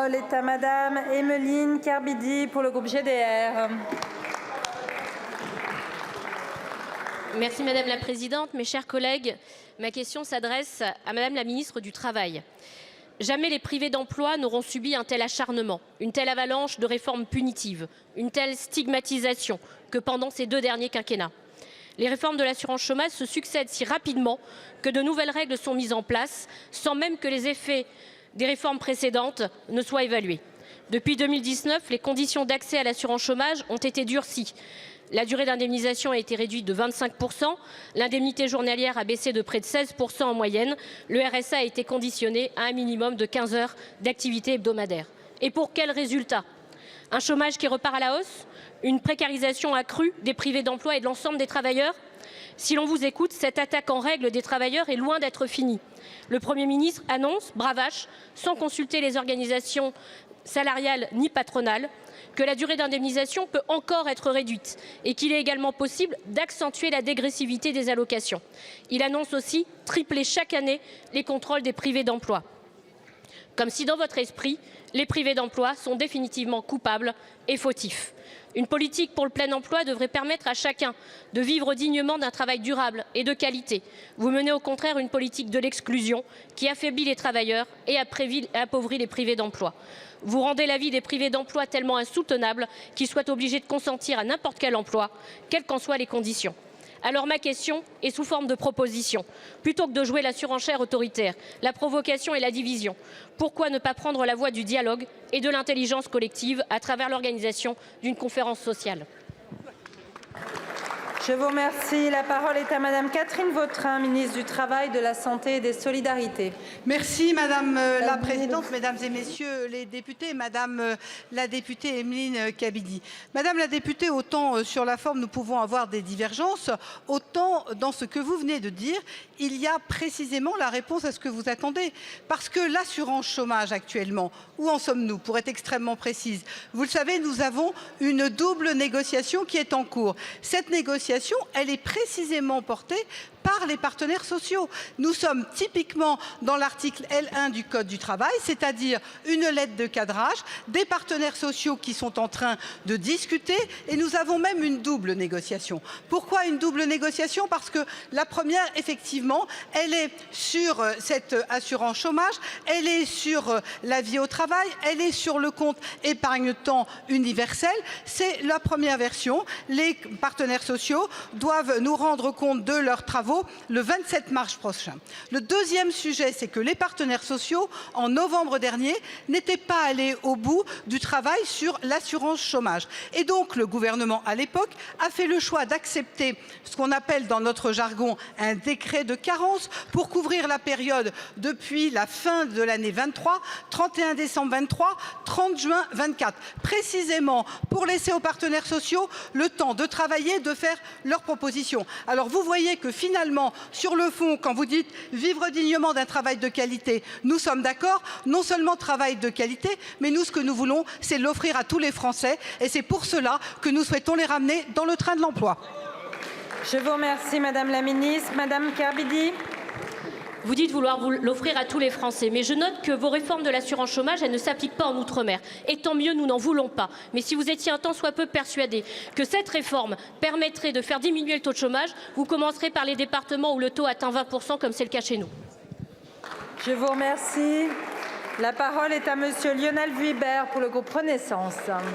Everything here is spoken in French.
parole est à Madame Emeline Kerbidi pour le groupe GDR. Merci Madame la Présidente. Mes chers collègues, ma question s'adresse à Madame la Ministre du Travail. Jamais les privés d'emploi n'auront subi un tel acharnement, une telle avalanche de réformes punitives, une telle stigmatisation que pendant ces 2 derniers quinquennats. Les réformes de l'assurance chômage se succèdent si rapidement que de nouvelles règles sont mises en place, sans même que les effets des réformes précédentes ne soient évalués. Depuis 2019, les conditions d'accès à l'assurance chômage ont été durcies. La durée d'indemnisation a été réduite de 25%, l'indemnité journalière a baissé de près de 16% en moyenne, le RSA a été conditionné à un minimum de 15 heures d'activité hebdomadaire. Et pour quel résultat? Un chômage qui repart à la hausse? Une précarisation accrue des privés d'emploi et de l'ensemble des travailleurs? Si l'on vous écoute, cette attaque en règle des travailleurs est loin d'être finie. Le Premier ministre annonce, bravache, sans consulter les organisations salariales ni patronales, que la durée d'indemnisation peut encore être réduite et qu'il est également possible d'accentuer la dégressivité des allocations. Il annonce aussi tripler chaque année les contrôles des privés d'emploi. Comme si dans votre esprit, les privés d'emploi sont définitivement coupables et fautifs. Une politique pour le plein emploi devrait permettre à chacun de vivre dignement d'un travail durable et de qualité. Vous menez au contraire une politique de l'exclusion qui affaiblit les travailleurs et appauvrit les privés d'emploi. Vous rendez la vie des privés d'emploi tellement insoutenable qu'ils soient obligés de consentir à n'importe quel emploi, quelles qu'en soient les conditions. Alors ma question est sous forme de proposition. Plutôt que de jouer la surenchère autoritaire, la provocation et la division, pourquoi ne pas prendre la voie du dialogue et de l'intelligence collective à travers l'organisation d'une conférence sociale? Je vous remercie. La parole est à Madame Catherine Vautrin, ministre du Travail, de la Santé et des Solidarités. Merci Madame la Présidente, Mesdames et Messieurs les députés, Madame la députée Emeline Kerbidi. Madame la députée, autant sur la forme nous pouvons avoir des divergences, autant dans ce que vous venez de dire, il y a précisément la réponse à ce que vous attendez. Parce que l'assurance chômage actuellement, où en sommes-nous? Pour être extrêmement précise, vous le savez, nous avons une double négociation qui est en cours. Cette négociation, elle est précisément portée par les partenaires sociaux. Nous sommes typiquement dans l'article L1 du Code du travail, c'est-à-dire une lettre de cadrage, des partenaires sociaux qui sont en train de discuter et nous avons même une double négociation. Pourquoi une double négociation? Parce que la première, effectivement, elle est sur cette assurance chômage, elle est sur la vie au travail, elle est sur le compte épargne-temps universel. C'est la première version. Les partenaires sociaux doivent nous rendre compte de leurs travaux le 27 mars prochain. Le deuxième sujet, c'est que les partenaires sociaux, en novembre dernier, n'étaient pas allés au bout du travail sur l'assurance chômage. Et donc, le gouvernement, à l'époque, a fait le choix d'accepter ce qu'on appelle dans notre jargon un décret de carence pour couvrir la période depuis la fin de l'année 23, 31 décembre 23, 30 juin 24, précisément pour laisser aux partenaires sociaux le temps de travailler, de faire leurs propositions. Alors, vous voyez que finalement, sur le fond, quand vous dites vivre dignement d'un travail de qualité, nous sommes d'accord, non seulement travail de qualité, mais nous, ce que nous voulons, c'est l'offrir à tous les Français. Et c'est pour cela que nous souhaitons les ramener dans le train de l'emploi. Je vous remercie, Madame la Ministre. Madame Kerbidi. Vous dites vouloir l'offrir à tous les Français, mais je note que vos réformes de l'assurance chômage, elles ne s'appliquent pas en Outre-mer. Et tant mieux, nous n'en voulons pas. Mais si vous étiez un tant soit peu persuadé que cette réforme permettrait de faire diminuer le taux de chômage, vous commencerez par les départements où le taux atteint 20%, comme c'est le cas chez nous. Je vous remercie. La parole est à Monsieur Lionel Vuibert pour le groupe Renaissance.